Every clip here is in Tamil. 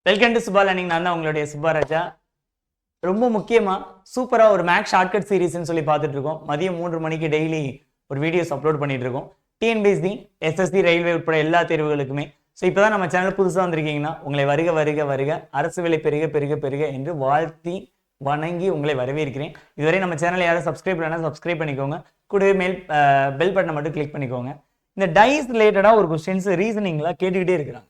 Welcome to Subha learning. நான் தான் உங்களுடைய சுப்பாராஜா. ரொம்ப முக்கியமாக சூப்பராக ஒரு மேக்ஸ் ஷார்ட்கட் சீரீஸ்ன்னு சொல்லி பார்த்துட்டு இருக்கோம். மதியம் 3 மணிக்கு டெய்லி ஒரு வீடியோஸ் அப்லோட் பண்ணிட்டு இருக்கோம். டிஎன்பிஎஸ்சி, எஸ்எஸ்சி, ரயில்வே உட்பட எல்லா தேர்வுகளுக்குமே. ஸோ இப்போ தான் நம்ம சேனல் புதுசாக வந்திருக்கீங்கன்னா உங்களை வருக வருக வருக அரசு வேலை பெருக பெருக பெருக என்று வாழ்த்தி வணங்கி உங்களை வரவேற்கிறேன். இதுவரை நம்ம சேனலை யாரும் சப்ஸ்கிரைப் பண்ணலாம், சப்ஸ்கிரைப் பண்ணிக்கோங்க. கூடவே மேல் பெல் பட்டனை மட்டும் கிளிக் பண்ணிக்கோங்க. இந்த டைஸ் ரிலேட்டடாக ஒரு கொஸ்டின்ஸ் ரீசனிங்லாம் கேட்டுக்கிட்டே இருக்கிறாங்க.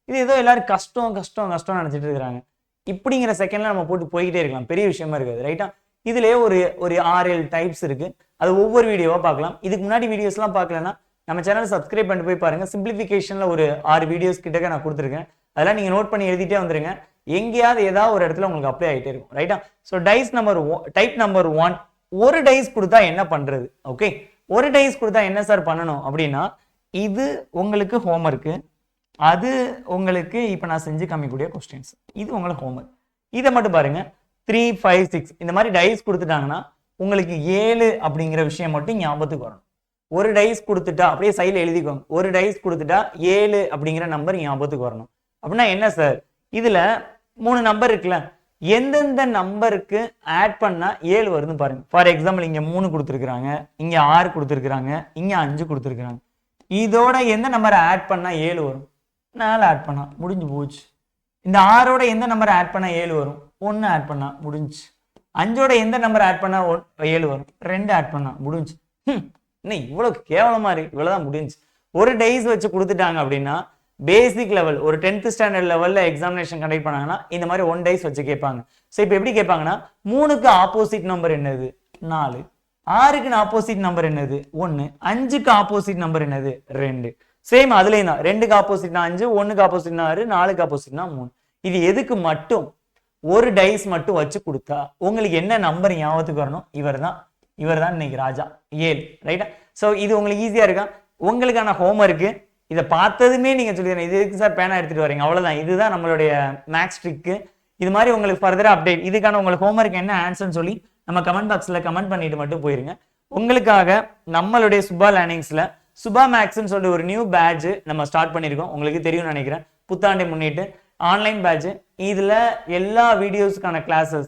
இது ஏதோ எல்லாரும் கஷ்டம் கஷ்டம் கஷ்டம் நினச்சிட்டு இருக்கிறாங்க. இப்படிங்கிற செகண்ட்ல நம்ம போட்டு போய்கிட்டே இருக்கலாம், பெரிய விஷயமா இருக்காது, ரைட்டா? இதுலேயே ஒரு 6-7 டைப்ஸ் இருக்கு. அது ஒவ்வொரு வீடியோவாக பார்க்கலாம். இதுக்கு முன்னாடி வீடியோஸ்லாம் பார்க்கலன்னா நம்ம சேனல் சப்ஸ்கிரைப் பண்ணிட்டு போய் பாருங்க. சிம்பிளிஃபிகேஷன்ல ஒரு 6 வீடியோஸ் கிட்டக்க நான் கொடுத்துருக்கேன். அதெல்லாம் நீங்க நோட் பண்ணி எழுதிட்டே வந்துருங்க. எங்கேயாவது ஏதாவது ஒரு இடத்துல உங்களுக்கு அப்ளை ஆகிட்டே இருக்கும், ரைட்டா? ஸோ டைப் நம்பர் 1, ஒரு டைஸ் கொடுத்தா என்ன பண்றது? ஓகே, ஒரு டைஸ் கொடுத்தா என்ன சார் பண்ணணும் அப்படின்னா, இது உங்களுக்கு ஹோம்ஒர்க்கு, அது உங்களுக்கு இப்போ நான் செஞ்சு காமிக்கக்கூடிய கொஸ்டின்ஸ். இது உங்களுக்கு ஹோம்ஒர்க். இதை மட்டும் பாருங்க. 3, 5, 6 இந்த மாதிரி டைஸ் கொடுத்துட்டாங்கன்னா உங்களுக்கு 7 அப்படிங்கிற விஷயம் மட்டும் ஞாபகத்துக்கு வரணும். ஒரு டைஸ் கொடுத்துட்டா அப்படியே சைடில் எழுதிக்கோங்க. ஒரு டைஸ் கொடுத்துட்டா 7 அப்படிங்கிற நம்பர் ஞாபகத்துக்கு வரணும். அப்படின்னா என்ன சார்? இதுல 3 நம்பர் இருக்குல்ல, எந்தெந்த நம்பருக்கு ஆட் பண்ணா 7 வருதுன்னு பாருங்க. ஃபார் எக்ஸாம்பிள் இங்க 3 கொடுத்துருக்காங்க, இங்க 6 கொடுத்துருக்காங்க, இங்க 5 கொடுத்துருக்காங்க. இதோட எந்த நம்பரை ஆட் பண்ணா 7 வரும்? 4 ஆட் பண்ணா முடிஞ்சு போச்சு. இந்த 6ஓட எந்த நம்பரை ஆட் பண்ணா 7 வரும்? 1 ஆட் பண்ணா முடிஞ்சு. 5ஓட எந்த நம்பர் ஆட் பண்ணா 7 வரும்? 2 ஆட் பண்ணா முடிஞ்சு. இன்னும் இவ்வளவு கேவலமா இருக்கு, இவ்வளவுதான் முடிஞ்சு. ஒரு டைஸ் வச்சு கொடுத்துட்டாங்க அப்படின்னா பேசிக் லெவல், ஒரு 10th ஸ்டாண்டர்ட் லெவல்ல எக்ஸாமினேஷன் கண்டக்ட் பண்ணாங்கன்னா இந்த மாதிரி 1 டைஸ் வச்சு கேட்பாங்க. ஸோ இப்போ எப்படி கேட்பாங்கன்னா, 3க்கு ஆப்போசிட் நம்பர் என்னது? 4. 6க்கு ஆப்போசிட் நம்பர் என்னது? 1. 5க்கு ஆப்போசிட் நம்பர் என்னது? 2. சேம் அதுலேயும் தான். 2க்கு ஆப்போசிட்னா 5, 1க்கு ஆப்போசிட்னா 6, 4க்கு ஆப்போசிட்னா 3. இது எதுக்கு மட்டும்? ஒரு டைஸ் மட்டும் வச்சு கொடுத்தா உங்களுக்கு என்ன நம்பர் ஞாபகத்துக்கு வரணும்? இவர் தான் இன்னைக்கு ராஜா, 7, ரைட்டா? ஸோ இது உங்களுக்கு ஈஸியா இருக்கா? உங்களுக்கான ஹோம்ஒர்க்கு. இதை பார்த்ததுமே நீங்க சொல்லிடுறேன், இது எதுக்கு சார் பேனா எடுத்துட்டு வரீங்க? அவ்வளவுதான். இதுதான் நம்மளுடைய மேக்ஸ் ட்ரிக்கு. இது மாதிரி உங்களுக்கு ஃபர்தரா அப்டேட், இதுக்கான உங்களுக்கு ஹோம்ஒர்க் என்ன ஆன்சர்னு சொல்லி நம்ம கமெண்ட் பாக்ஸ்ல கமெண்ட் பண்ணிட்டு மட்டும் போயிருங்க. உங்களுக்காக நம்மளுடைய சுபா லேர்னிங்ஸ்ல சுபா மேக்ஸ்ன்னு சொல்லி ஒரு நியூ பேட்ச் நம்ம ஸ்டார்ட் பண்ணியிருக்கோம். உங்களுக்கு தெரியும்னு நினைக்கிறேன். புத்தாண்டை முன்னிட்டு ஆன்லைன் பேட்ச். இதுல எல்லா வீடியோஸ்க்கான கிளாஸஸ்,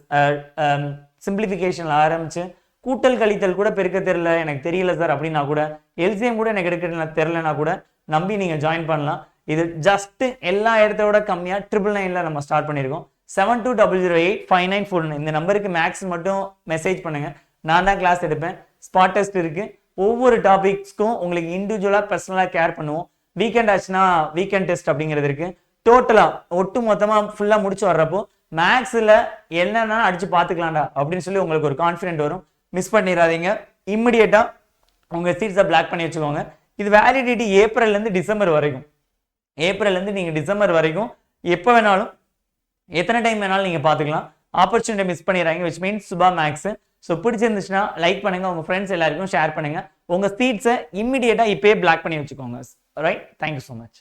சிம்பிளிஃபிகேஷன்ல ஆரம்பிச்சு கூட்டல் கழித்தல் கூட பெருக்க தெரியல, எனக்கு தெரியல சார் அப்படின்னா கூட, எல்சிஎம் கூட எனக்கு எடுக்க தெரியலனா கூட நம்பி நீங்க ஜாயின் பண்ணலாம். இது ஜஸ்ட் எல்லா இடத்தோட கம்மியா 999ல நம்ம ஸ்டார்ட் பண்ணியிருக்கோம். 72008594 இந்த நம்பருக்கு மேக்ஸ் மட்டும் மெசேஜ் பண்ணுங்க. நான் தான் கிளாஸ் எடுப்பேன். ஸ்பாட் டெஸ்ட் இருக்கு. ஒவ்வொரு டாபிக்ஸ்க்கும் உங்களுக்கு இண்டிவிஜுவலா பர்சனலா கேர் பண்ணுவோம். வீக்கெண்ட் ஆச்சுன்னா வீக்கெண்ட் டெஸ்ட் அப்படிங்கிறது இருக்கு. டோட்டலா ஒட்டு மொத்தமா ஃபுல்லா முடிச்சு வர்றப்போ மேக்ஸ்ல என்னன்னா அடிச்சு பாத்துக்கலாம்டா அப்படின்னு சொல்லி உங்களுக்கு ஒரு கான்ஃபிடென்ட் வரும். மிஸ் பண்ணிடாதீங்க. இம்மிடியேட்டா உங்க சீட்ஸை பிளாக் பண்ணி வச்சுக்கோங்க. இது வேலிடிட்டி ஏப்ரல்ல இருந்து டிசம்பர் வரைக்கும். ஏப்ரல்ல இருந்து நீங்க டிசம்பர் வரைக்கும் எப்ப வேணாலும் எத்தனை டைம் வேணாலும் நீங்க பாத்துக்கலாம். ஆப்பர்ச்சுனிட்டி மிஸ் பண்ணிடுறாங்க, விச் மீன்ஸ் சுபா மேக்ஸ். ஸோ பிடிச்சிருந்துச்சுன்னா லைக் பண்ணுங்க, உங்க ஃப்ரெண்ட்ஸ் எல்லாருக்கும் ஷேர் பண்ணுங்க. உங்க சீட்ஸை இம்மிடியேட்டா இப்பயே பிளாக் பண்ணி வச்சுக்கோங்க. ரைட்? Thank you so much.